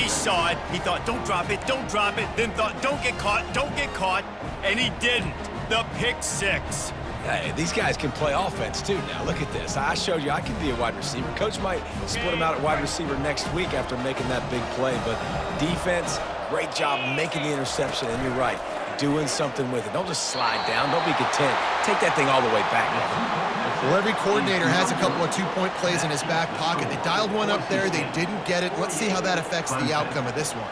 He saw it. He thought, don't drop it, don't drop it. Then thought, don't get caught. And he didn't. The pick six. Hey, these guys can play offense, too, now. Look at this. I showed you I can be a wide receiver. Coach might split him out at wide receiver next week after making that big play. But defense, great job making the interception. And you're right, doing something with it. Don't just slide down. Don't be content. Take that thing all the way back, man. Well, every coordinator has a couple of two-point plays in his back pocket. They dialed one up there. They didn't get it. Let's see how that affects the outcome of this one.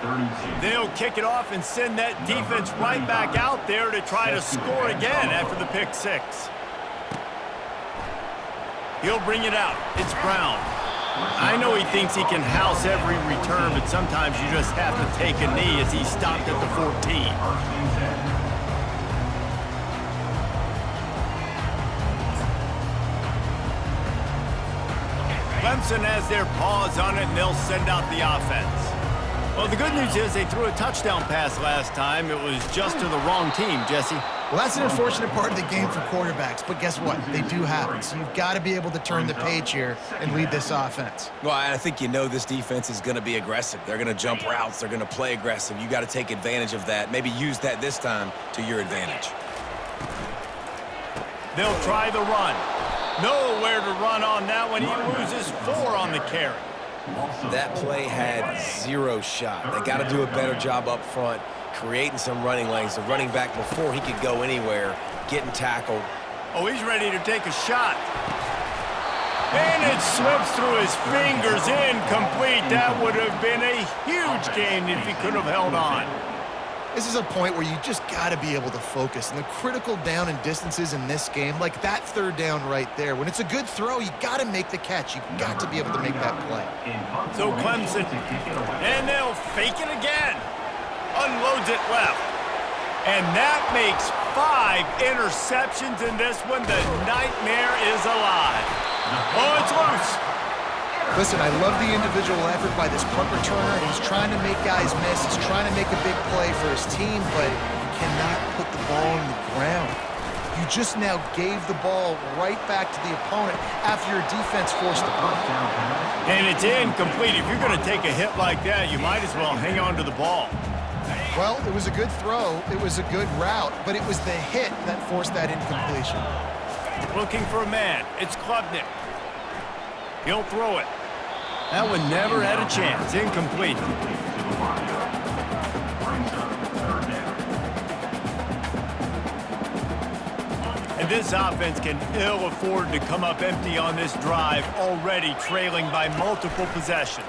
They'll kick it off and send that defense right back out there to try to score again after the pick six. He'll bring it out. It's Brown. I know he thinks he can house every return, but sometimes you just have to take a knee as he stopped at the 14. Clemson has their paws on it, and they'll send out the offense. Well, the good news is they threw a touchdown pass last time. It was just to the wrong team, Jesse. Well, that's an unfortunate part of the game for quarterbacks, but guess what? They do happen. So you've got to be able to turn the page here and lead this offense. Well, I think you know this defense is going to be aggressive. They're going to jump routes. They're going to play aggressive. You got to take advantage of that. Maybe use that this time to your advantage. They'll try the run. Nowhere to run on that one. He loses 4 on the carry. That play had 0 shot. They got to do a better job up front, creating some running lanes. The running back, before he could go anywhere, getting tackled. Oh, he's ready to take a shot. And it slips through his fingers, incomplete. That would have been a huge gain if he could have held on. This is a point where you just got to be able to focus. And the critical down and distances in this game, like that third down right there, when it's a good throw, you got to make the catch. You got to be able to make that play. So Clemson, and they'll fake it again. Unloads it left. And that makes 5 interceptions in this one. The nightmare is alive. Oh, it's loose. Listen, I love the individual effort by this punt returner. He's trying to make guys miss. He's trying to make a big play for his team, but you cannot put the ball on the ground. You just now gave the ball right back to the opponent after your defense forced the punt. And it's incomplete. If you're going to take a hit like that, you might as well hang on to the ball. Well, it was a good throw. It was a good route, but it was the hit that forced that incompletion. Looking for a man. It's Klubnik. He'll throw it. That one never had a chance. Incomplete. And this offense can ill afford to come up empty on this drive, already trailing by multiple possessions.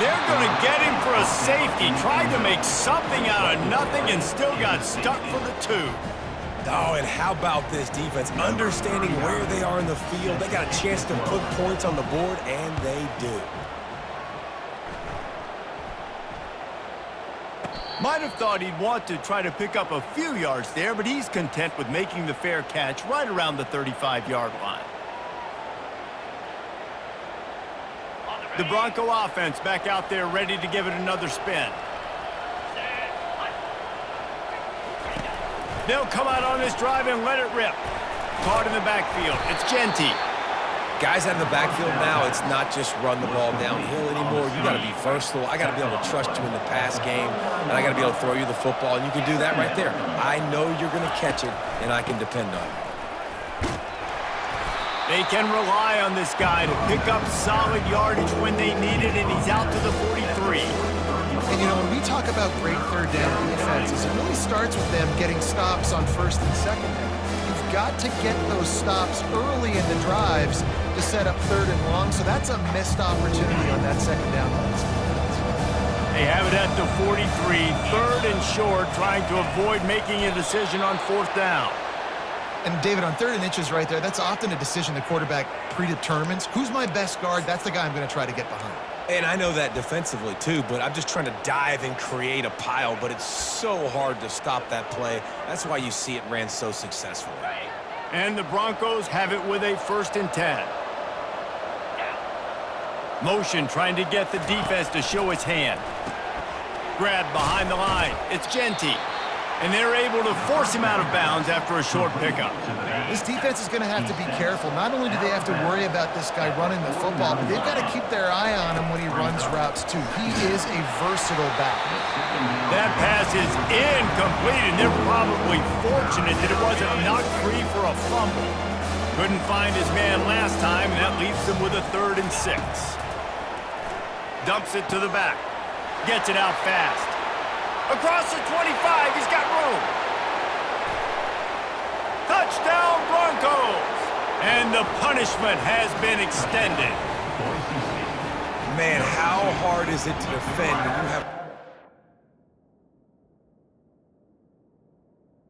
They're going to get him for a safety. Tried to make something out of nothing and still got stuck for the 2. Oh, and how about this defense? Understanding where they are in the field. They got a chance to put points on the board, and they do. Might have thought he'd want to try to pick up a few yards there, but he's content with making the fair catch right around the 35-yard line. The Bronco offense back out there ready to give it another spin. They'll come out on this drive and let it rip. Caught in the backfield. It's Genty. Guys out of the backfield now, it's not just run the ball downhill anymore. You got to be versatile. I got to be able to trust you in the pass game, and I got to be able to throw you the football, and you can do that right there. I know you're going to catch it, and I can depend on it. They can rely on this guy to pick up solid yardage when they need it, and he's out to the 43. And, you know, when we talk about great third down defenses, it really starts with them getting stops on first and second down. You've got to get those stops early in the drives to set up third and long, so that's a missed opportunity on that second down pass defense. They have it at the 43, 3rd and short, trying to avoid making a decision on 4th down. And, David, on 3rd and inches right there, that's often a decision the quarterback predetermines. Who's my best guard? That's the guy I'm going to try to get behind. And I know that defensively, too, but I'm just trying to dive and create a pile, but it's so hard to stop that play. That's why you see it ran so successfully. And the Broncos have it with a 1st and 10. Motion trying to get the defense to show its hand. Grab behind the line. It's Genty. And they're able to force him out of bounds after a short pickup. This defense is going to have to be careful. Not only do they have to worry about this guy running the football, but they've got to keep their eye on him when he runs routes, too. He is a versatile back. That pass is incomplete, and they're probably fortunate that it wasn't knocked free for a fumble. Couldn't find his man last time, and that leaves them with a 3rd and 6. Dumps it to the back. Gets it out fast. Across the 25, he's got room. Touchdown, Broncos! And the punishment has been extended. Man, how hard is it to defend when you have